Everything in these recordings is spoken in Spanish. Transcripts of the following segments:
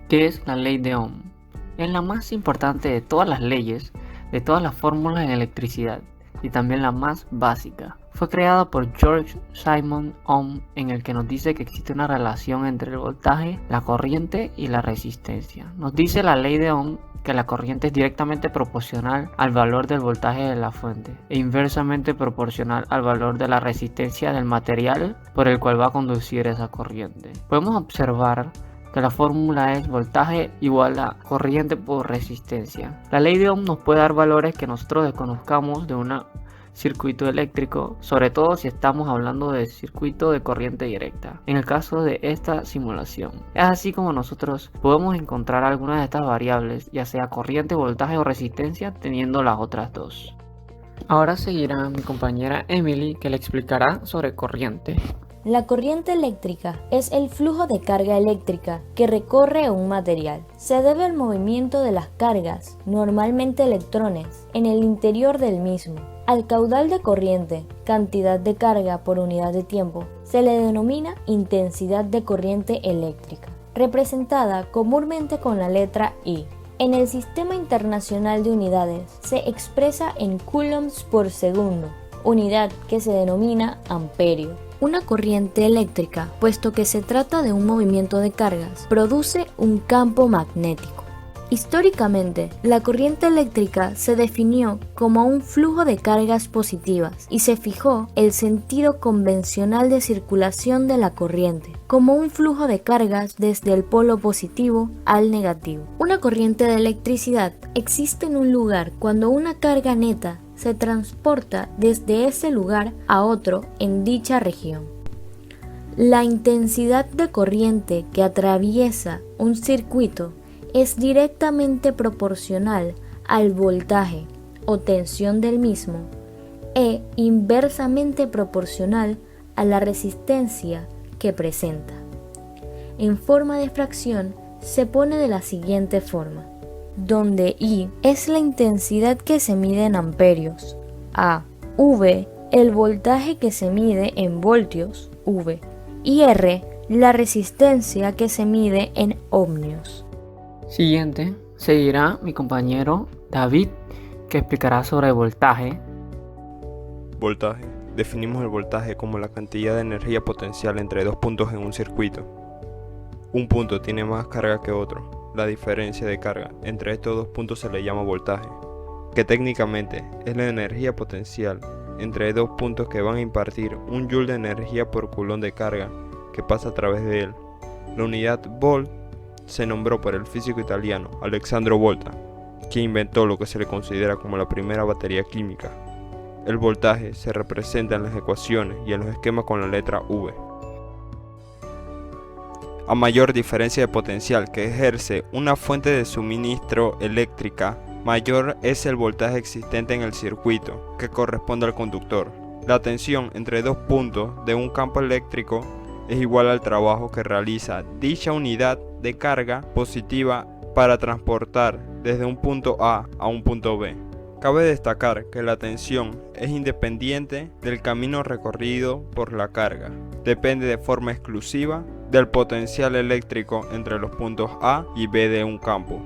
¿Qué es la ley de Ohm? Es la más importante de todas las leyes, de todas las fórmulas en electricidad, y también la más básica. Fue creada por George Simon Ohm, en el que nos dice que existe una relación entre el voltaje, la corriente y la resistencia. Nos dice la ley de Ohm que la corriente es directamente proporcional al valor del voltaje de la fuente e inversamente proporcional al valor de la resistencia del material por el cual va a conducir esa corriente. Podemos observar que la fórmula es voltaje igual a corriente por resistencia. La ley de Ohm nos puede dar valores que nosotros desconozcamos de un circuito eléctrico, sobre todo si estamos hablando de circuito de corriente directa, en el caso de esta simulación. Es así como nosotros podemos encontrar algunas de estas variables, ya sea corriente, voltaje o resistencia, teniendo las otras dos. Ahora seguirá mi compañera Emily, que le explicará sobre corriente. La corriente eléctrica es el flujo de carga eléctrica que recorre un material. Se debe al movimiento de las cargas, normalmente electrones, en el interior del mismo. Al caudal de corriente, cantidad de carga por unidad de tiempo, se le denomina intensidad de corriente eléctrica, representada comúnmente con la letra I. En el Sistema Internacional de Unidades se expresa en coulombs por segundo, unidad que se denomina amperio. Una corriente eléctrica, puesto que se trata de un movimiento de cargas, produce un campo magnético. Históricamente, la corriente eléctrica se definió como un flujo de cargas positivas y se fijó el sentido convencional de circulación de la corriente, como un flujo de cargas desde el polo positivo al negativo. Una corriente de electricidad existe en un lugar cuando una carga neta se transporta desde ese lugar a otro en dicha región. La intensidad de corriente que atraviesa un circuito es directamente proporcional al voltaje o tensión del mismo e inversamente proporcional a la resistencia que presenta. En forma de fracción se pone de la siguiente forma, donde I es la intensidad que se mide en amperios, A, V, el voltaje que se mide en voltios, V, y R, la resistencia que se mide en ohmios. Siguiente, seguirá mi compañero David, que explicará sobre voltaje. Voltaje. Definimos el voltaje como la cantidad de energía potencial entre dos puntos en un circuito. Un punto tiene más carga que otro. La diferencia de carga entre estos dos puntos se le llama voltaje, que técnicamente es la energía potencial entre dos puntos que van a impartir un joule de energía por coulomb de carga que pasa a través de él. La unidad volt se nombró por el físico italiano Alessandro Volta, quien inventó lo que se le considera como la primera batería química. El voltaje se representa en las ecuaciones y en los esquemas con la letra V. A mayor diferencia de potencial que ejerce una fuente de suministro eléctrica, mayor es el voltaje existente en el circuito, que corresponde al conductor. La tensión entre dos puntos de un campo eléctrico es igual al trabajo que realiza dicha unidad de carga positiva para transportar desde un punto A un punto B. Cabe destacar que la tensión es independiente del camino recorrido por la carga. Depende de forma exclusiva del potencial eléctrico entre los puntos A y B de un campo.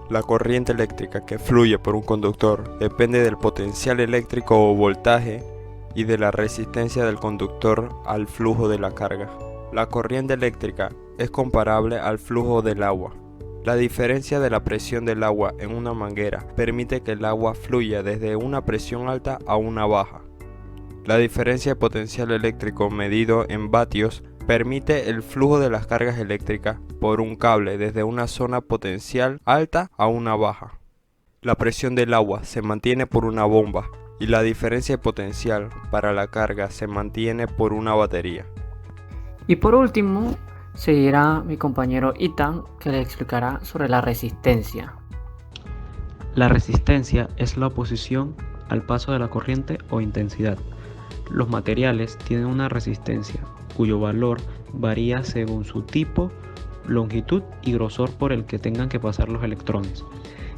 La corriente eléctrica que fluye por un conductor depende del potencial eléctrico o voltaje y de la resistencia del conductor al flujo de la carga. La corriente eléctrica es comparable al flujo del agua. La diferencia de la presión del agua en una manguera permite que el agua fluya desde una presión alta a una baja. La diferencia de potencial eléctrico medido en vatios permite el flujo de las cargas eléctricas por un cable desde una zona potencial alta a una baja. La presión del agua se mantiene por una bomba y la diferencia de potencial para la carga se mantiene por una batería. Y por último, seguirá mi compañero Ethan, que le explicará sobre la resistencia. La resistencia es la oposición al paso de la corriente o intensidad. Los materiales tienen una resistencia, cuyo valor varía según su tipo, longitud y grosor por el que tengan que pasar los electrones.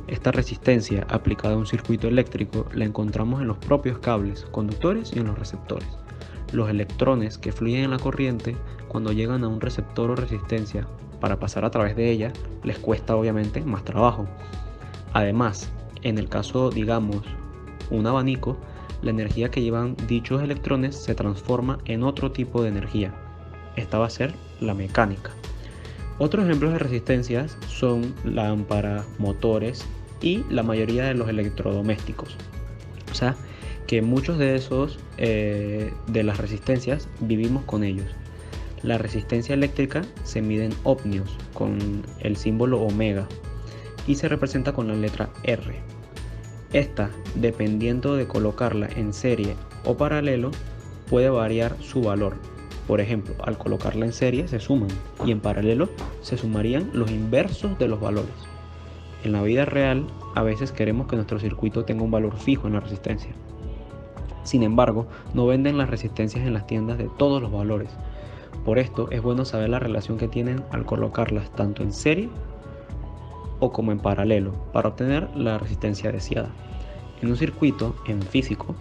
Esta resistencia aplicada a un circuito eléctrico la encontramos en los propios cables, conductores y en los receptores. Los electrones que fluyen en la corriente, cuando llegan a un receptor o resistencia para pasar a través de ella, les cuesta obviamente más trabajo. Además, en el caso, digamos, un abanico, la energía que llevan dichos electrones se transforma en otro tipo de energía. Esta va a ser la mecánica. Otros ejemplos de resistencias son lámparas, motores y la mayoría de los electrodomésticos. O sea, que muchos de esos de las resistencias vivimos con ellos. La resistencia eléctrica se mide en ohmios con el símbolo omega y se representa con la letra R. Esta, dependiendo de colocarla en serie o paralelo, puede variar su valor. Por ejemplo, al colocarla en serie se suman y en paralelo se sumarían los inversos de los valores. En la vida real, a veces queremos que nuestro circuito tenga un valor fijo en la resistencia. Sin embargo, no venden las resistencias en las tiendas de todos los valores. Por esto es bueno saber la relación que tienen al colocarlas tanto en serie o como en paralelo para obtener la resistencia deseada. En un circuito, en físico,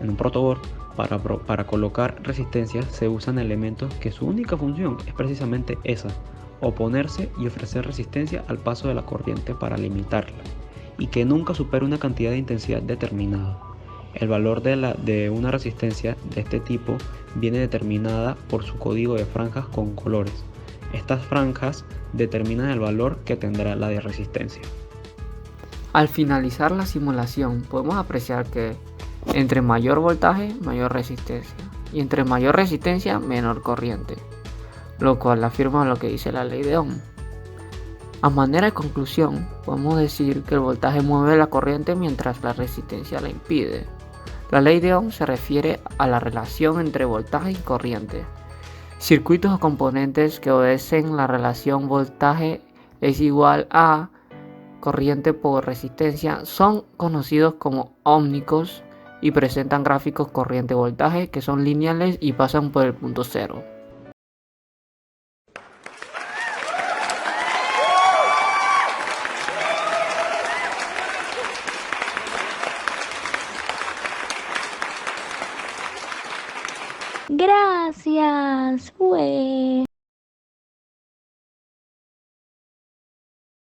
en un protoboard, para colocar resistencias se usan elementos que su única función es precisamente esa: oponerse y ofrecer resistencia al paso de la corriente para limitarla, y que nunca supere una cantidad de intensidad determinada. El valor de una resistencia de este tipo viene determinada por su código de franjas con colores. Estas franjas determinan el valor que tendrá la de resistencia. Al finalizar la simulación, podemos apreciar que entre mayor voltaje, mayor resistencia, y entre mayor resistencia, menor corriente, lo cual afirma lo que dice la ley de Ohm. A manera de conclusión, podemos decir que el voltaje mueve la corriente mientras la resistencia la impide. La ley de Ohm se refiere a la relación entre voltaje y corriente. Circuitos o componentes que obedecen la relación voltaje es igual a corriente por resistencia son conocidos como ómnicos y presentan gráficos corriente-voltaje que son lineales y pasan por el punto cero. Gracias. Bueno.